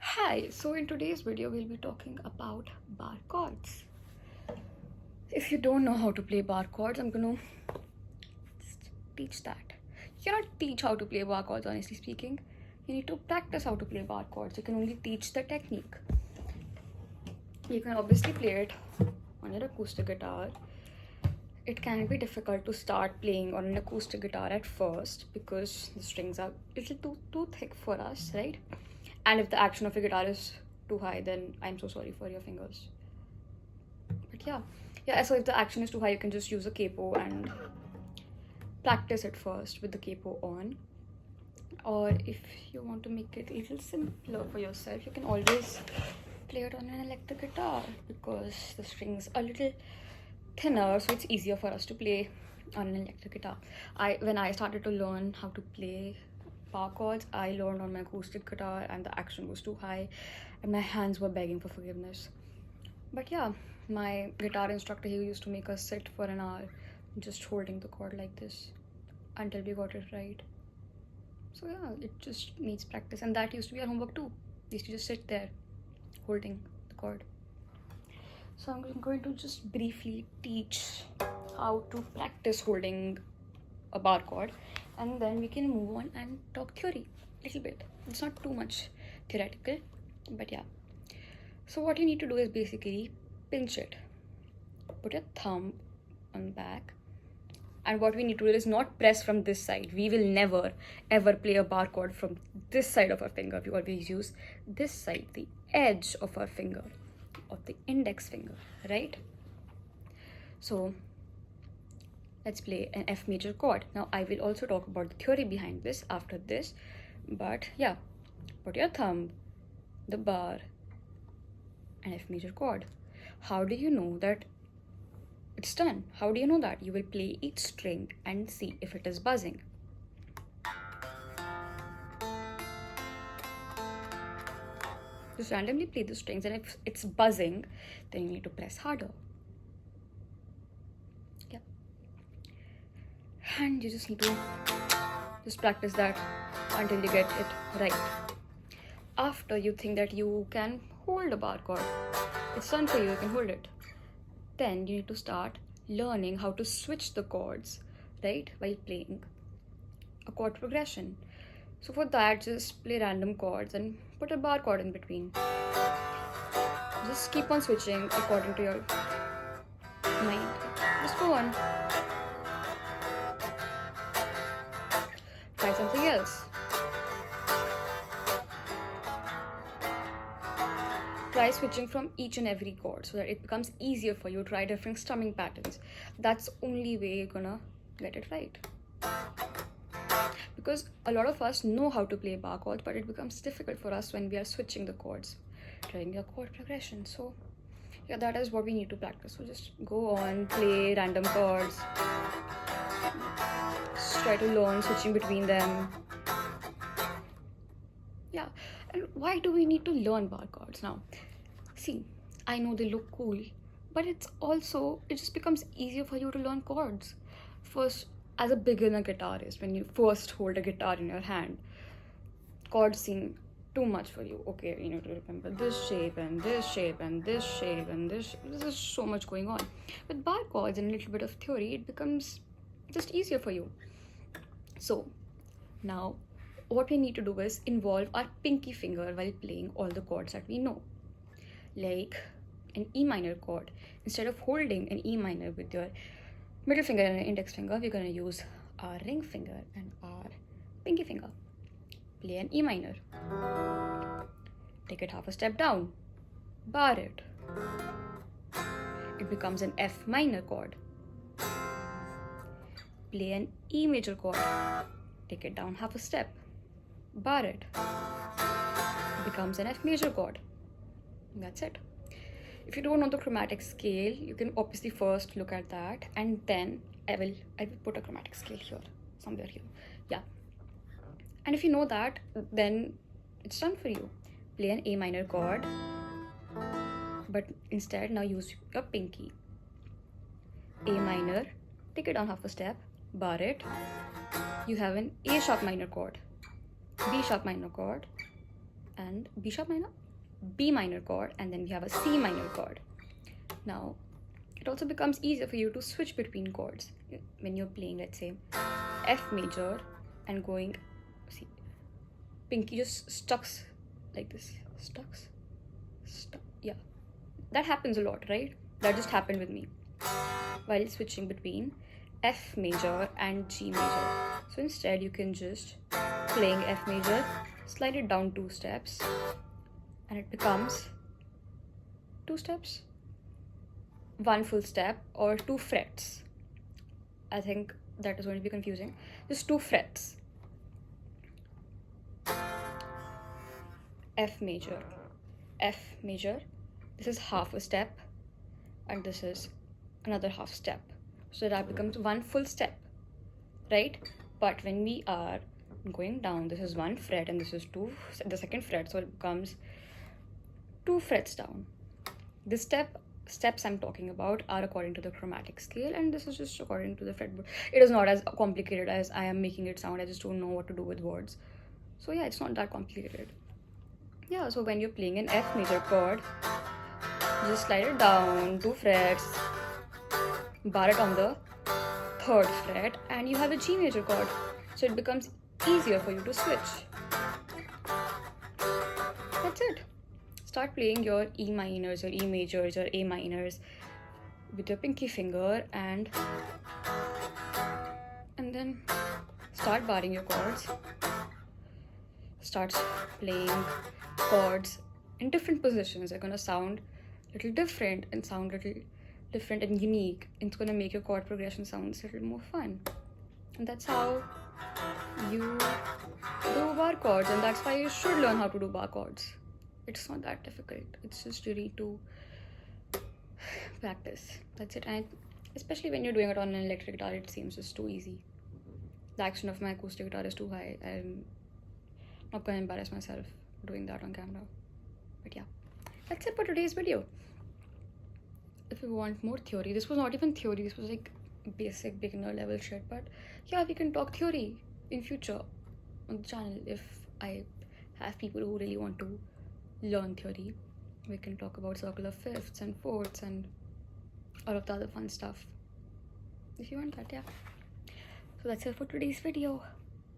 Hi, so in today's video we'll be talking about bar chords. If you don't know how to play bar chords, I'm gonna just teach that. You cannot teach how to play bar chords, honestly speaking. You need to practice how to play bar chords. You can only teach the technique. You can obviously play it on your acoustic guitar. It can be difficult to start playing on an acoustic guitar at first because the strings are a little too thick for us, right? And if the action of your guitar is too high, then I'm so sorry for your fingers. But yeah, so if the action is too high, you can just use a capo and practice it first with the capo on. Or if you want to make it a little simpler for yourself, you can always play it on an electric guitar because the strings are a little thinner, so it's easier for us to play on an electric guitar. When I started to learn how to play bar chords, I learned on my acoustic guitar and the action was too high and my hands were begging for forgiveness. But yeah, my guitar instructor, he used to make us sit for an hour just holding the chord like this until we got it right. So yeah, it just needs practice, and that used to be our homework too. We used to just sit there holding the chord. So I'm going to just briefly teach how to practice holding a bar chord, and then we can move on and talk theory a little bit. It's not too much theoretical, but yeah. So what you need to do is basically pinch it. Put your thumb on the back. And what we need to do is not press from this side. We will never ever play a bar chord from this side of our finger. We always use this side, the edge of our finger, of the index finger, right? So let's play an F major chord. Now I will also talk about the theory behind this after this, but yeah, put your thumb, the bar, and F major chord. How do you know that it's done? How do you know that? You will play each string and see if it is buzzing. Just randomly play the strings, and if it's buzzing, then you need to press harder. Yeah. And you just need to just practice that until you get it right. After you think that you can hold a bar chord, it's done for you, you can hold it. Then you need to start learning how to switch the chords, right, while playing a chord progression. So for that, just play random chords and put a bar chord in between. Just keep on switching according to your mind. Just go on. Try something else. Try switching from each and every chord so that it becomes easier for you to try different strumming patterns. That's the only way you're gonna get it right. Because a lot of us know how to play bar chords, but it becomes difficult for us when we are switching the chords during your chord progression. So yeah, that is what we need to practice. So just go on, play random chords, just try to learn switching between them. Yeah. And why do we need to learn bar chords now? See, I know they look cool, but it just becomes easier for you to learn chords. First, as a beginner guitarist, when you first hold a guitar in your hand, chords seem too much for you. Okay, you need to remember this shape and this shape and this shape and this. There's just so much going on. With bar chords and a little bit of theory, it becomes just easier for you. So now what we need to do is involve our pinky finger while playing all the chords that we know. Like an E minor chord. Instead of holding an E minor with your middle finger and an index finger, we're going to use our ring finger and our pinky finger. Play an E minor. Take it half a step down. Bar it. It becomes an F minor chord. Play an E major chord. Take it down half a step. Bar it. It becomes an F major chord. And that's it. If you don't know the chromatic scale, you can obviously first look at that, and then I will put a chromatic scale here, somewhere here. Yeah. And if you know that, then it's done for you. Play an A minor chord, but instead now use your pinky. A minor, take it down half a step, bar it. You have an A sharp minor chord, B sharp minor chord, and B sharp minor, B minor chord, and then we have a C minor chord. Now, it also becomes easier for you to switch between chords when you're playing, let's say, F major and going, see, pinky just stucks like this, stuck, yeah. That happens a lot, right? That just happened with me while switching between F major and G major. So instead, you can just playing F major, slide it down 2 steps, and it becomes 2 steps, 1 full step, or 2 frets. I think that is going to be confusing. Just 2 frets. F major, F major. This is half a step, and this is another half step. So that becomes 1 full step, right? But when we are going down, this is 1 fret and this is the second fret, so it becomes 2 frets down. The steps I'm talking about are according to the chromatic scale, and this is just according to the fretboard. It is not as complicated as I am making it sound. I just don't know what to do with words. So yeah, it's not that complicated. Yeah, so when you're playing an F major chord, just slide it down 2 frets, bar it on the 3rd fret, and you have a G major chord. So it becomes easier for you to switch. That's it. Start playing your E minors, your E majors, your A minors with your pinky finger, and then start barring your chords. Start playing chords in different positions. They're gonna sound a little different and sound a little different and unique. It's gonna make your chord progression sounds a little more fun. And that's how you do bar chords, and that's why you should learn how to do bar chords. It's not that difficult. It's just you need to practice. That's it. And especially when you're doing it on an electric guitar, it seems just too easy. The action of my acoustic guitar is too high. I'm not gonna embarrass myself doing that on camera. But yeah, that's it for today's video. If you want more theory, this was not even theory, this was like basic beginner level shit, but yeah, we can talk theory in future on the channel. If I have people who really want to learn theory, we can talk about circular fifths and fourths and all of the other fun stuff if you want that. Yeah, so that's it for today's video.